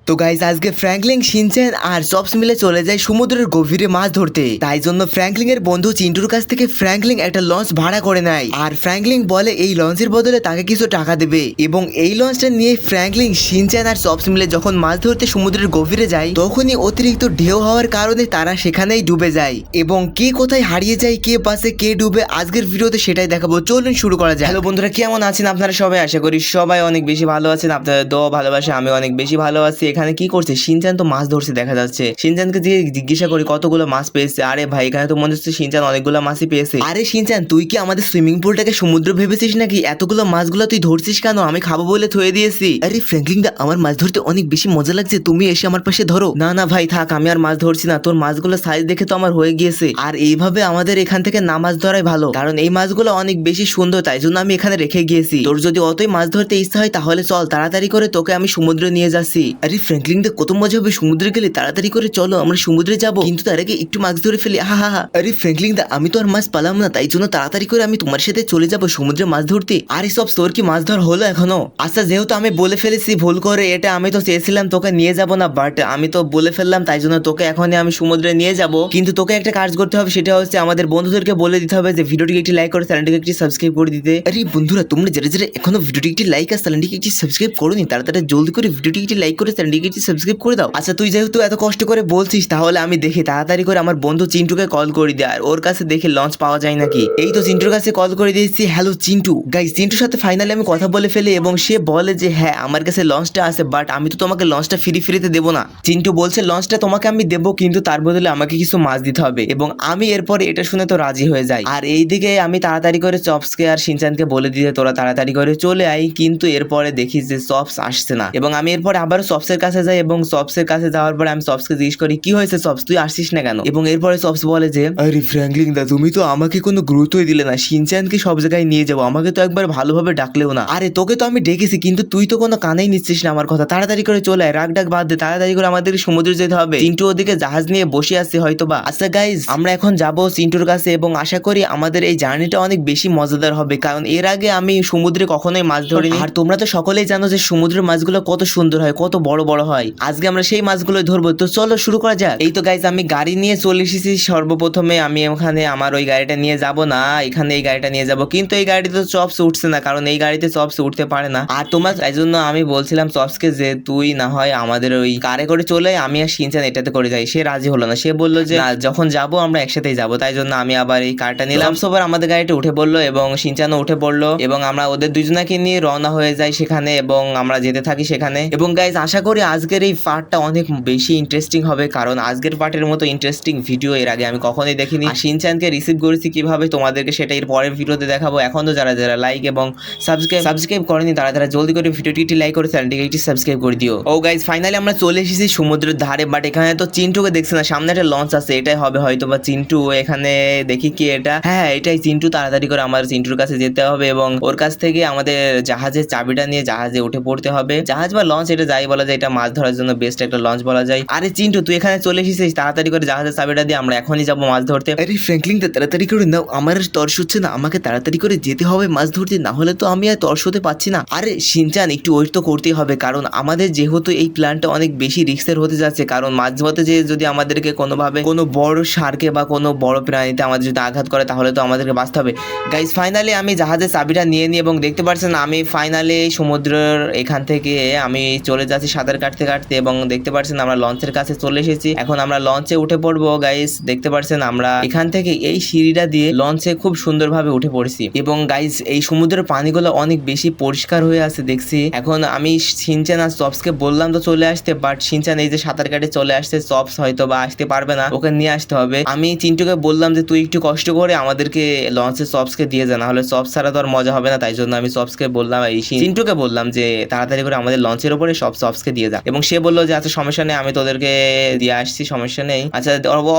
তো গাইজ আজকে Franklin, Shinchan আর সবস মিলে চলে যায় সমুদ্রের গভীরে মাছ ধরতে। তাই জন্য ফ্র্যাঙ্কলিন এর বন্ধু চিন্টুর কাছ থেকে ফ্র্যাঙ্কলিন একটা লঞ্চ ভাড়া করে নেয়, আর ফ্র্যাঙ্কলিন বলে এই লঞ্চের বদলে তাকে কিছু টাকা দেবে। এবং এই লঞ্চটা নিয়ে ফ্র্যাঙ্কলিন, শিনচ্যান আর সবস মিলে যখন মাছ ধরতে সমুদ্রের গভীরে যায়, তখনই অতিরিক্ত ঢেউ হওয়ার কারণে তারা সেখানেই ডুবে যায়। এবং কে কোথায় হারিয়ে যায়, কে বাসে, কে ডুবে, আজকের ভিডিওতে সেটাই দেখাবো। চলুন শুরু করা যায়। হ্যালো বন্ধুরা, কেমন আছেন আপনারা সবাই? আশা করি সবাই অনেক বেশি ভালো আছেন। আপনাদের দোয়া ভালোবাসা আমি অনেক বেশি ভালো আছি। এখানে কি করছে? শিনচ্যান তো মাছ ধরছে দেখা যাচ্ছে। শিনচ্যানকে দিয়ে জিজ্ঞাসা করি কতগুলো মাছ পেয়েছে। আরে ভাই, এখানে তো মনে হচ্ছে শিনচ্যান অনেকগুলো মাছই পেয়েছে। আরে শিনচ্যান, তুই কি আমাদের সুইমিং পুলটাকে সমুদ্র ভেবেছিস নাকি? এতগুলো মাছগুলো তুই ধরছিস কেন? আমি খাবো বলে থয়ে দিয়েছি। আরে ফ্র্যাঙ্কলিন দা, আমার মাছ ধরতে অনেক বেশি মজা লাগছে, তুমি এসে আমার পাশে ধরো। না না ভাই থাক, আমি আর মাছ ধরছি না। তোর মাছগুলো সাইজ দেখে তো আমার হয়ে গিয়েছে। আর এইভাবে আমাদের এখান থেকে না মাছ ধরাই ভালো, কারণ এই মাছগুলো অনেক বেশি সুন্দর, তাই জন্য আমি এখানে রেখে গিয়েছি। তোর যদি অতই মাছ ধরতে ইচ্ছা হয় তাহলে চল, তাড়াতাড়ি করে তোকে আমি সমুদ্রে নিয়ে যাচ্ছি। আরে ফ্র্যাঙ্কলিন দা, কত মজা হবে সমুদ্রে গেলে। তাড়াতাড়ি করে চলো, আমরা সমুদ্রে যাবো, কিন্তু তার আগে একটু মাছ ধরে ফেলি। হা হা হা। আরে ফ্র্যাঙ্কলিন দা, আমি তো আর মাছ পালাম না, তাই জন্য তাড়াতাড়ি করে আমি তোমার সাথে চলে যাবো সমুদ্রে মাছ ধরতে। আরে সব, তোর কি মাছ ধর হলো এখনো? আচ্ছা, যেহেতু আমি বলে ফেলেছি ভুল করে, এটা আমি তো চেয়েছিলাম তোকে নিয়ে যাব না, বাট আমি তো বলে ফেললাম, তাই জন্য তোকে এখনই আমি সমুদ্রে নিয়ে যাব। কিন্তু তোকে একটা কাজ করতে হবে, সেটা হচ্ছে আমাদের বন্ধুদেরকে বলে দিতে হবে যে ভিডিওটিকে একটি লাইক করে চ্যানেলটিকে একটি সাবস্ক্রাইব করে দিতে। আরে বন্ধুরা, তোমরা যারা যারা এখনো ভিডিওটি একটি লাইক আর চ্যানেলটিকে একটি সাবস্ক্রাইব করোনি, তাড়াতাড়ি জলদি করে ভিডিওটি একটি লাইক করে চ্যানেলটিকে একটি সাবস্ক্রাইব করে দাও। আচ্ছা, তুই যেহেতু এত কষ্ট করে বলছিস, তাহলে আমি দেখি তাড়াতাড়ি করে আমার বন্ধু চিন্টুকে কল করে দিই, আর ওর কাছে দেখি লঞ্চ পাওয়া যায় নাকি। এই তো চিন্টুর কাছে কল করে দিয়েছি। হ্যালো চিন্টু। গাইস, চিন্টুর সাথে ফাইনালি আমি কথা বলে ফেলি এবং সে বলে যে হ্যাঁ, আমার কাছে লঞ্চটা আছে, বাট আমি তো তোমাকে লঞ্চটা ফ্রিতে দেবো না। চিন্টু বলছে লঞ্চটা তোমাকে আমি দেবো, কিন্তু তার বদলে আমাকে কিছু মাছ দিতে হবে। এবং আমি এরপরে এটা শুনে তো রাজি হয়ে যাই। আর এইদিকে আমি তাড়াতাড়ি করে চপসকে আর শিনচ্যানকে বলে দিতে তোরা তাড়াতাড়ি করে চলে আই, কিন্তু এরপরে দেখি যে চপস আসছে না। এবং আমি এরপরে আবার চপসের কাছে যাই, এবং চপসের কাছে যাওয়ার পরে আমি চপসকে জিজ্ঞেস করি কি হয়েছে চপস, তুই আসছিস না কেন? এবং এরপরে চপস বলে যে আরে ফ্র্যাঙ্কলিন দা, তুমি তো আমাকে কোনো গুরুত্বই দিলে না। শিনচ্যানকে সব জায়গায় নিয়ে যাবো, আমাকে তো একবার ভালোভাবে ডাকলেও না। আরে তোকে তো আমি ডেকেছি, কিন্তু তুই তো কোনো কানেই নিচ্ছিস না আমার কথা। তাড়াতাড়ি করে চলে আয়, রাগ ডাক বাদ দে, তাড়াতাড়ি করে আমাদের সমুদ্রে যেতে হবে। চিন্টু ওদিকে জাহাজ নিয়ে বসে আছে হয়তো বা। আচ্ছা গাইজ, আমরা এখন যাবো চিন্টুর কাছে, এবং আশা করি আমাদের এই জার্নিটা অনেক বেশি মজাদার হবে, কারণ এর আগে আমি সমুদ্রে কখনোই মাছ ধরিনি। আর তোমরা তো সকলেই জানো যে সমুদ্রের মাছগুলো কত সুন্দর হয়, কত বড় বড় হয়। আজকে আমরা সেই মাছগুলো ধরবো, তো চলো শুরু করা যাক। এই তো গাইজ, আমি গাড়ি নিয়ে চলে এসেছি। সর্বপ্রথমে আমি ওখানে আমার ওই গাড়িটা নিয়ে যাব না, এখানে এই গাড়িটা নিয়ে যাব, কিন্তু এই গাড়িতে তো চপস উঠছে না, কারণ এই গাড়িতে চপস উঠতে পারে না। আর তোমরা, তাই জন্য আমি বলছিলাম চপসকে যে তুই না হয় আমাদের ওই কারে করে চলে, আমি আর শিনচ্যান এটাতে করে যাই। সে রাজি হলো না, সে বললো যে না, যখন যাব আমরা একসাথেই যাব। তাই জন্য আমি আবার এই কারটা নিলাম। সবার আমাদের গাড়িতে উঠে পড়লো এবং শিনচ্যানও উঠে পড়লো, এবং আমরা ওদের দুজনাকে নিয়ে রওনা হয়ে যাই সেখানে, এবং আমরা যেতে থাকি সেখানে। এবং গাইজ, আশা করি আজকের এই পার্টটা অনেক বেশি ইন্টারেস্টিং হবে, কারণ আজকের পার্টের মতো ইন্টারেস্টিং ভিডিও এর আগে আমি কখনোই দেখিনি। আর শিনচ্যানকে রিসিভ করেছি কিভাবে তোমাদেরকে সেটা এর পরের ভিডিওতে দেখাবো। এখন তো যারা যারা লাইক এবং সাবস্ক্রাইব করেনি, তারা জলদি করে ভিডিওটি একটি লাইক করে চ্যানেলটিকে একটি সাবস্ক্রাইব করে দিও। ও গাইজ, ফাইনালি আমরা চলে এসেছি সমুদ্রের ধারে, বাট এখানে তো চিন্টুকে দেখছে না। সামনে একটা লঞ্চ আছে, এটাই হবে হয়তো বা চিন্টু। এখানে দেখি কি এটা, হ্যাঁ এটাই চিন্টু। তাড়াতাড়ি করে আমার চিন্টুর কাছে যেতে হবে এবং ওর কাছ থেকে আমাদের জাহাজের চাবিটা নিয়ে জাহাজে উঠে পড়তে হবে। জাহাজ বা লঞ্চ, এটা যাই বলা যায়, এটা মাছ ধরার জন্য বেস্ট একটা লঞ্চ বলা যায়। আরে চিন্টু, তুই এখানে চলে এসেছিস, তাড়াতাড়ি করে জাহাজের চাবিটা দিয়ে আমরা এখনই যাবো মাছ ধরতে। আরে ফ্র্যাঙ্কলিন দা, তাড়াতাড়ি করে নাও, আমার তর্স হচ্ছে না, আমাকে তাড়াতাড়ি করে যেতে হবে মাছ ধরতে, না হলে তো আমি আর তর্স হতে পারছি না। আরে শিনচ্যান, একটু ওয়েট তো করতেই হবে, কারণ আমাদের যেহেতু এই প্ল্যানটা অনেক বেশি রিস্কের হতে যাচ্ছে, কারণ মাছ ধরতে যে যদি আমাদেরকে কোনোভাবে কোনো বড় শার্কে বা কোনো বড় প্রাণীতে আমাদের যদি আঘাত করে, তাহলে তো আমাদেরকে বাঁচতে হবে। গাইস, ফাইনালি আমি জাহাজের চাবিটা নিয়ে নিই, এবং দেখতে পাচ্ছেন আমি ফাইনালি সমুদ্রের এখান থেকে আমি চলে যাচ্ছি সাঁতার কাটতে কাটতে, এবং দেখতে পাচ্ছেন আমরা লঞ্চের কাছে চলে এসেছি। এখন আমরা লঞ্চে উঠে পড়বো। গাইস, দেখতে পাচ্ছেন আমরা এখান থেকে এই সিঁড়িটা দিয়ে লঞ্চে খুব সুন্দরভাবে উঠে পড়েছি। এবং গাইস, এই সমুদ্রের পানিগুলো অনেক বেশি পরিষ্কার হয়ে আছে দেখছি। এখন আমি শিনচ্যান আর চপসকে বললাম তো চলে আসতে, বাট শিনচ্যান এই যে সাঁতার কাটে চলে আসছে, চপস হয়তো বা আসতে পারবে না, ওকে নিয়ে আসতে হবে। আমি চিন্টুকে বললাম যে তুই একটু কষ্ট করে আমাদেরকে লঞ্চে চপসকে দিয়ে যা, না হলে চপস ছাড়া তো আর মজা হবে না। তাই জন্য আমি চপসকে বললাম, এই চিন্টুকে বললাম যে তাড়াতাড়ি করে আমাদের লঞ্চের উপরে সব চপসকে দিয়ে যা, এবং সে বললো যে আচ্ছা সমস্যা নেই, আমি তোদেরকে দিয়ে আসছি, সমস্যা নেই। আচ্ছা,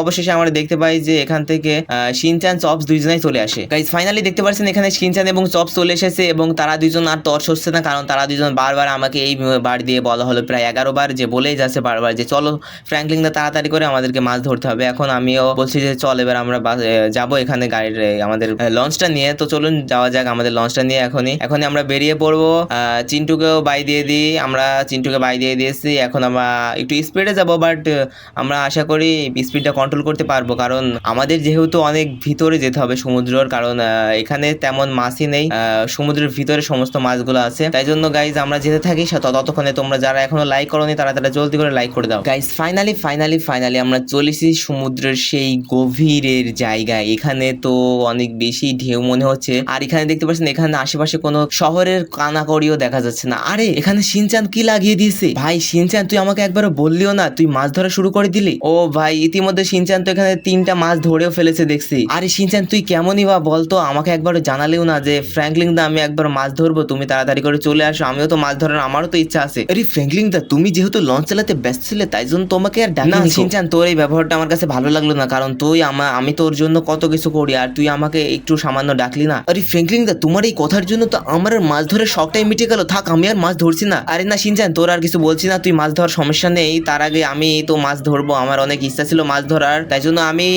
অবশেষে আমরা দেখতে পাই যে এখান থেকে শিনচ্যান চপস দুইজনাই চলে আসে। গাইস, ফাইনালি দেখতে পাচ্ছেন এখানে শিনচ্যান এবং চপস চলে এসেছে, এবং তারা দুইজন আর তর্স হচ্ছে না, কারণ তারা দুইজন বারবার আমাকে এই বার দিয়ে বলা হলো প্রায় 11 বার, যে বলেই যাচ্ছে বারবার যে চলো ফ্র্যাঙ্কলিন দা, তাড়াতাড়ি করে আমাদেরকে মাছ ধরতে হবে। এখন আমিও বলছি যে চল এবার আমরা যাবো এখানে গাড়ির আমাদের লঞ্চটা নিয়ে। তো চলুন যাওয়া যাক আমাদের লঞ্চটা নিয়ে। এখনই আমরা বেরিয়ে পড়বো। চিন্টুকেও বাই দিয়ে দিই, আমরা চিন্টুকে বাই দিয়ে দিয়েছি। এখন আমরা একটু স্পিডে যাব, বাট আমরা আশা করি স্পিডটা কন্ট্রোল করতে পারবো, কারণ আমাদের যেহেতু অনেক ভিতরে যেতে হবে সমুদ্রের, কারণ এখানে তেমন মাছই নেই, সমুদ্রের ভিতরে সমস্ত মাছগুলো আছে। তাই জন্য গাইজ আমরা যেতে থাকি, ততক্ষণে তোমরা যারা এখনো লাইক করোনি তারা জলদি করে লাইক করে দাও। গাইজ ফাইনালি আমরা চলেছি সমুদ্রের সেই গভীরের জায়গায়। এখানে তো অনেক বেশি ঢেউ মনে হচ্ছে, আর এখানে দেখতে পাচ্ছেন এখানে আশেপাশে কোনো শহরের কানাকড়িও দেখা যাচ্ছে না। আরে এখানে শিনচান কি লাগিয়ে দিয়েছে? ভাই শিনচান তুই আমাকে একবারও বললিও না, তুই মাছ ধরা শুরু করে দিলি। ও ভাই ইতিমধ্যে শিনচান তো এখানে 3টা মাছ ধরেও ফেলেছে দেখছি। আরে শিনচান তুই কেমনই বা বলতো, আমাকে একবারও জানালেও না যে ফ্র্যাঙ্কলিন দা আমি একবার মাছ ধরবো, তুমি তাড়াতাড়ি করে চলে আসো, আমিও তো মাছ ধরার আমারও তো ইচ্ছা আছে। আরে ফ্র্যাঙ্কলিন দা তুমি যেহেতু লঞ্চ চালাতে ব্যস্ত ছিলে তাই জন্য তোমাকে আর ডাকি না। শিনচান তোর এই ব্যবহারটা আমার কাছে ভালো লাগলো না, কারণ তুই আমি তোর জন্য কত কিছু করি আর তুই আমাকে একটু সামান্য ডাকলি না। আরে ফ্র্যাঙ্কলিন দা তোমার এই কথার জন্য তো আমার আর মাছ ধরার শখটাই মিটে গেল, থাক আমি আর মাছ ধরছি না। আরে না শিনচান তোর আর কিছু বলছি না, তুই মাছ ধরার সমস্যা নেই, তার আগে আমি তো মাছ ধরবো, আমার অনেক ইচ্ছা ছিল মাছ ধরার, তাই জন্য আমি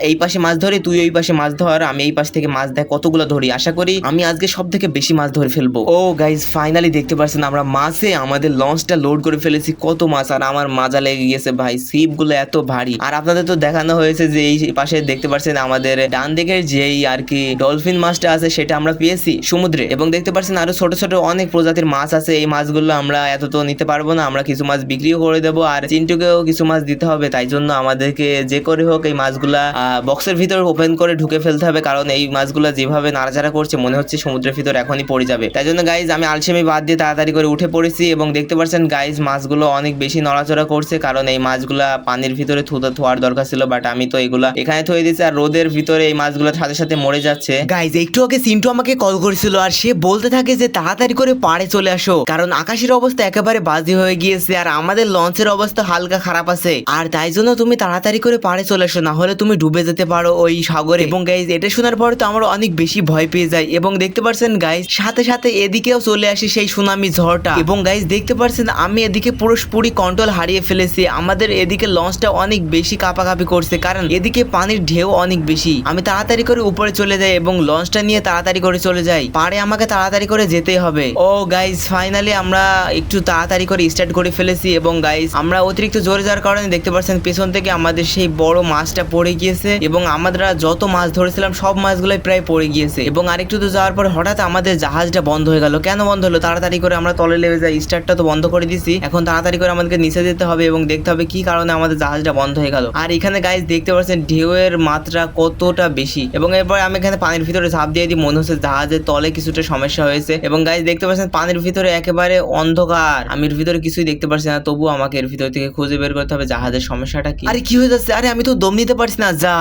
এই পাশে মাছ ধরি, তুই ওই পাশে মাছ ধর, আমি এই পাশ থেকে মাছ দেখ কতগুলো ধরি, আশা করি আমি আজকে সব থেকে বেশি মাছ ধরে ফেলবো। ও গাইজ ফাইনালি দেখতে পাচ্ছেন আমরা মাছে আমাদের লঞ্চটা লোড করে ফেলেছি, কত মাছ, আর আমার মাজা লেগে গেছে ভাই, সিপ গুলো এত ভারী। আর আপনাদের তো দেখানো হয়েছে যে এই পাশে দেখতে পাচ্ছেন আমাদের ডান দিকের যেই আর কি ডলফিন মাছটা আছে সেটা আমরা পেয়েছি সমুদ্রে, এবং দেখতে পাচ্ছেন আরো ছোট ছোট অনেক প্রজাতির মাছ আছে। এই মাছগুলো আমরা এত তো নিতে পারবো না, আমরা কিছু মাছ বিক্রিও করে দেবো, আর চিন্টুকেও কিছু মাছ দিতে হবে, তাই জন্য আমাদেরকে যে করে হোক এই মাছগুলা বক্সের ভিতর ওপেন করে ঢুকে ফেলতে হবে, কারণ এই মাছগুলো যেভাবে নাড়াচাড়া করছে মনে হচ্ছে সমুদ্রের ভিতর এখনই পড়ে যাবে। তাই জন্য গাইজ আমি আলসেমি বাদ দিয়ে তাড়াতাড়ি করে উঠে পড়েছি, এবং দেখতে পাচ্ছেন গাইজ মাছগুলো অনেক বেশি নড়াচড়া করছে, কারণ এই মাছগুলা পানির ভিতরে থোয়ার দরকার ছিল, বাট আমি তো এগুলা এখানে থয়ে দিয়েছি, আর রোদের ভিতরে এই মাছগুলোর সাথে সাথে মরে যাচ্ছে। গাইজ একটু আগে সিন্টু আমাকে কল করেছিল, আর সে বলতে থাকে যে তাড়াতাড়ি করে পাড়ে চলে আসো, কারণ আকাশের অবস্থা একেবারে বাজে হয়ে গিয়েছে, আর আমাদের লঞ্চের অবস্থা হালকা খারাপ আছে, আর তাই জন্য তুমি তাড়াতাড়ি করে পাড়ে চলে আসো, না হলে তুমি ডুবে যেতে পারো ওই সাগরে। এবং গাইজ এটা শোনার পরে তো আমরা অনেক বেশি ভয় পেয়ে যাই, এবং দেখতে পাচ্ছেন গাইজ সাথে সাথে এদিকেও চলে আসে সেই সুনামি ঝড়টা, এবং গাইজ দেখতে পাচ্ছেন আমি এদিকে পুরোপুরি কন্ট্রোল হারিয়ে ফেলেছি, আমাদের এদিকে লঞ্চটা অনেক বেশি কাঁপাকাঁপি করছে, কারণ এদিকে পানির ঢেউ অনেক বেশি। আমি তাড়াতাড়ি করে উপরে চলে যাই এবং লঞ্চটা নিয়ে তাড়াতাড়ি করে চলে যাই, পাড়ে আমাকে তাড়াতাড়ি করে যেতেই হবে। ও গাইজ ফাইনালি আমরা একটু তাড়াতাড়ি করে স্টার্ট করে ফেলেছি, এবং গাইজ আমরা অতিরিক্ত জোরে যাওয়ার কারণে দেখতে পাচ্ছেন পেছন থেকে আমাদের সেই বড় মাছটা পড়ে গিয়েছে, এবং আমরা যত মাছ ধরেছিলাম সব মাছগুলোই প্রায় পড়ে গিয়েছে, এবং আরেকটু তো যাওয়ার পর হঠাৎ আমাদের জাহাজটা বন্ধ হয়ে গেল। কেন বন্ধ হলো? তাড়াতাড়ি করে আমরা তলে লেগে যাই, স্টার্টটা তো বন্ধ করে দিছি, এখন তাড়াতাড়ি করে আমাদেরকে নিচে যেতে হবে এবং দেখতে হবে কি কারণে আমাদের জাহাজটা বন্ধ হয়ে গেল। আর এখানে গাইজ দেখতে পাচ্ছেন ঢেউয়ের মাত্রা কতটা বেশি, এবং এরপর আমি এখানে পানির ভিতরে ঝাঁপ দিয়ে দিই, মনে হচ্ছে জাহাজের তলে কিছুটা সমস্যা হয়েছে, এবং গাইজ দেখতে পাচ্ছেন পানির ভিতরে একেবারে অন্ধকার, আমি এর ভিতরে কিছুই দেখতে পাচ্ছি না, তবু আমাকে এর ভিতর থেকে খুঁজে বের করতে হবে জাহাজের সমস্যাটা কি। আরে কি হয়ে যাচ্ছে? আরে আমি তো দম নিতে পারছি না, যা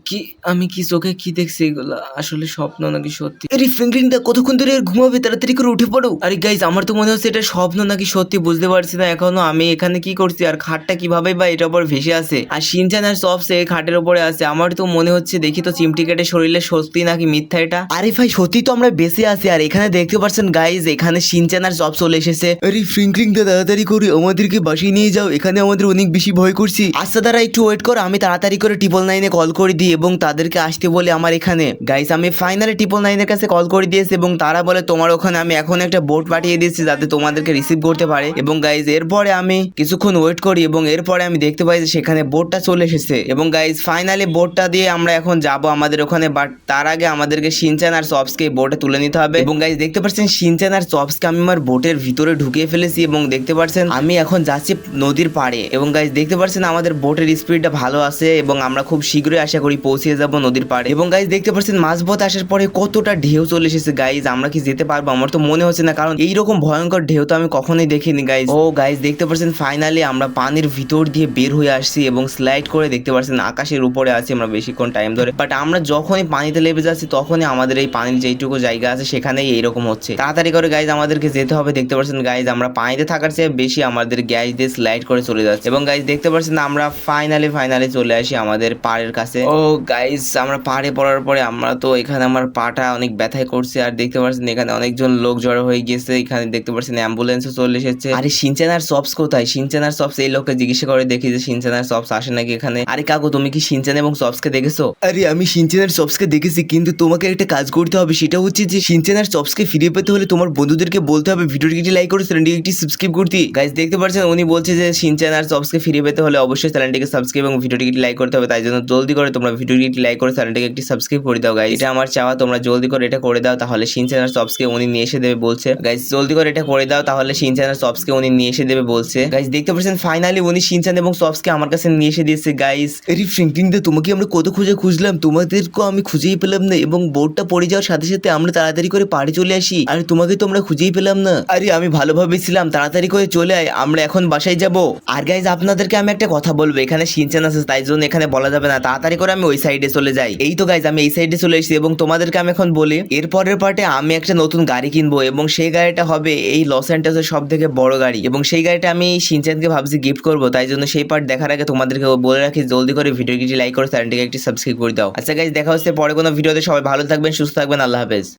কি আমি কি চোখে কি দেখছি, এগুলো আসলে স্বপ্ন নাকি সত্যি? আরে ফ্র্যাঙ্কলিনটা কতক্ষণ ধরে ঘুমাবে, তাড়াতাড়ি করে উঠে পড়ো। আরে গাইজ আমার তো মনে হচ্ছে এটা স্বপ্ন নাকি সত্যি বুঝতে পারছি না এখনো, আমি এখানে কি করছি আর খাটটা কিভাবে বা এটার উপর ভেসে আছে, আর শিনচান আর সবস এই খাটের উপরে আছে, আমার তো মনে হচ্ছে দেখি তো চিমটি কেটে শরীরে সত্যি নাকি মিথ্যা এটা। আরে ভাই সত্যি তো আমরা বেঁচে আছি, আর এখানে দেখতে পাচ্ছেন গাইজ এখানে শিনচান আর সব চলে এসেছে। আরে ফ্র্যাঙ্কলিনটা তাড়াতাড়ি করে আমাদেরকে বাসিয়ে নিয়ে যাও, এখানে আমাদের অনেক বেশি ভয় করছি। আচ্ছা দাঁড়া একটু ওয়েট কর, আমি তাড়াতাড়ি করে 999-এ কল করে দিই এবং তাদেরকে আসতে বলে আমার এখানে। গাইস আমি ফাইনালি 999-এর কাছে কল করে দিয়েছি, এবং তারা বলে তোমার ওখানে আমি এখন একটা বোট পাঠিয়ে দিয়েছি যাতে তোমাদেরকে রিসিভ করতে পারে। এবং গাইস এরপরে আমি কিছুক্ষণ ওয়েট করি, এবং এরপরে আমি দেখতে পাই যে সেখানে বোটটা চলে এসেছে, এবং গাইস ফাইনালি বোটটা দিয়ে আমরা এখন যাব আমাদের ওখানে, বাট তার আগে আমাদেরকে শিনচান আর চপসকে বোটে তুলে নিতে হবে। এবং গাইস দেখতে পাচ্ছেন শিনচান আর চপসকে আমি আমার বোটের ভিতরে ঢুকিয়ে ফেলেছি, এবং দেখতে পাচ্ছেন আমি এখন যাচ্ছি নদীর পাড়ে, এবং গাইস দেখতে পাচ্ছেন আমাদের বোটের স্পিডটা ভালো আছে, এবং আমরা খুব শীঘ্রই আশা করি পৌঁছে যাব নদীর পাড়ে। এবং গাইস দেখতে পাচ্ছেন মাঝপথ আসার পরে কতটা ঢেউ চলে এসেছে। গাইস আমরা কি যেতে পারবো? আমার তো মনে হচ্ছে না, কারণ এইরকম ভয়ঙ্কর ঢেউ তো আমি কখনোই দেখিনি গাইস। ও গাইস দেখতে পাচ্ছেন ফাইনালি আমরা পানির ভিতর দিয়ে বের হয়ে আসছি, এবং স্লাইড করে দেখতে পাচ্ছেন আকাশের উপরে আছি আমরা বেশিক্ষণ টাইম ধরে, বাট আমরা যখনই পানিতে লেবে যাচ্ছি তখনই আমাদের এই পানির যেইটুকু জায়গা আছে সেখানেই এইরকম হচ্ছে। তাড়াতাড়ি করে গাইস আমাদেরকে যেতে হবে। দেখতে পাচ্ছেন গাইস আমরা পানিতে থাকার চেয়ে বেশি আমাদের গ্যাস দিয়ে স্লাইড করে চলে যাচ্ছে, এবং গাইস দেখতে পাচ্ছেন আমরা ফাইনালি চলে আসি আমাদের পাড়ের কাছে। ও গাইস আমরা পাহাড়ে পড়ার পরে আমরা তো এখানে আমার পাটা অনেক ব্যথায় করছে, আর দেখতে পাচ্ছেন এখানে অনেকজন লোক জড়ো হয়ে গেছে, এখানে দেখতে পাচ্ছেন অ্যাম্বুলেন্সও চলে এসেছে। আরে শিনচান আর সবস কোথায়? শিনচান আর সবস এই লোককে জিজ্ঞাসা করে দেখি যে শিনচান আর সবস আসে নাকি এখানে। আরে কাকু তুমি কি শিনচান এবং সবসকে দেখেছো? আরে আমি শিনচেন আর সবসকে দেখেছি, কিন্তু তোমাকে একটা কাজ করতে হবে, সেটা হচ্ছে যে শিনচেন আর সবসকে ফিরে পেতে হলে তোমার বন্ধুদেরকে বলতে হবে ভিডিওটিকে একটি লাইক করে চ্যানেলটিকে একটি সাবস্ক্রাইব করতে। গাইস দেখতে পাচ্ছেন উনি বলছে যে শিনচান আর সবসকে ফিরে পেতে হলে অবশ্যই চ্যানেলটিকে সাবস্ক্রাইব এবং ভিডিওটিকে একটি লাইক করতে হবে, তাই জন্য জলদি করে তোমরা ভিডিওটিকে একটি লাইক করে চ্যানেলটিকে একটি সাবস্ক্রাইব করে দাও গাইস। এটা আমার চাওয়া, তোমরা জলদি করে এটা করে দাও, তাহলে শিনচান আর সবসকে উনি নিয়ে এসে দেবে বলছে। গাইস জলদি করে এটা করে দাও, তাহলে শিনচান আর সবসকে উনি নিয়ে এসে দেবে বলছে। গাইস দেখতে পাচ্ছেন ফাইনালি উনি শিনচান এবং সবসকে আমার কাছে নিয়ে এসে দিয়েছে গাইস। আরে ফ্র্যাঙ্কলিন দা, তোমাকে আমরা কত খুঁজলাম, তোমাদেরকেও আমি খুঁজেই পেলাম না, এবং বোর্ডটা পড়ে যাওয়ার সাথে সাথে আমরা তাড়াতাড়ি করে পাড়ে চলে আসি, আর তোমাকে তো আমরা খুঁজেই পেলাম না। আরে আমি ভালোভাবে ছিলাম, তাড়াতাড়ি করে চলে আয়, আমরা এখন বাসায় যাব। আর গাইজ আপনাদেরকে আমি একটা কথা বলবো, এখানে শিনচান আছে তাই জন্য এখানে বলা যাবে না, তাড়াতাড়ি করে আমি ওই সাইডে চলে যাই। এই তো গাইজ আমি এই সাইডে চলে এসেছি, এবং তোমাদেরকে আমি এখন বলি এর পরের পার্টে আমি একটা নতুন গাড়ি কিনবো, এবং সেই গাড়িটা হবে এই লস অ্যান্টেলসের সব থেকে বড় গাড়ি, এবং সেই গাড়িটা আমি শিনচানকে ভাবছি গিফট করবো। তাই জন্য সেই পার্ট দেখার আগে তোমাদেরকে বলে রাখি জলদি করে ভিডিওটি লাইক করে চ্যানেলটিকে একটি সাবস্ক্রাইব করে দাও। আচ্ছা গাইজ দেখা হচ্ছে পরে কোনো ভিডিওতে, সবাই ভালো থাকবেন, সুস্থ থাকবেন, আল্লাহ হাফেজ।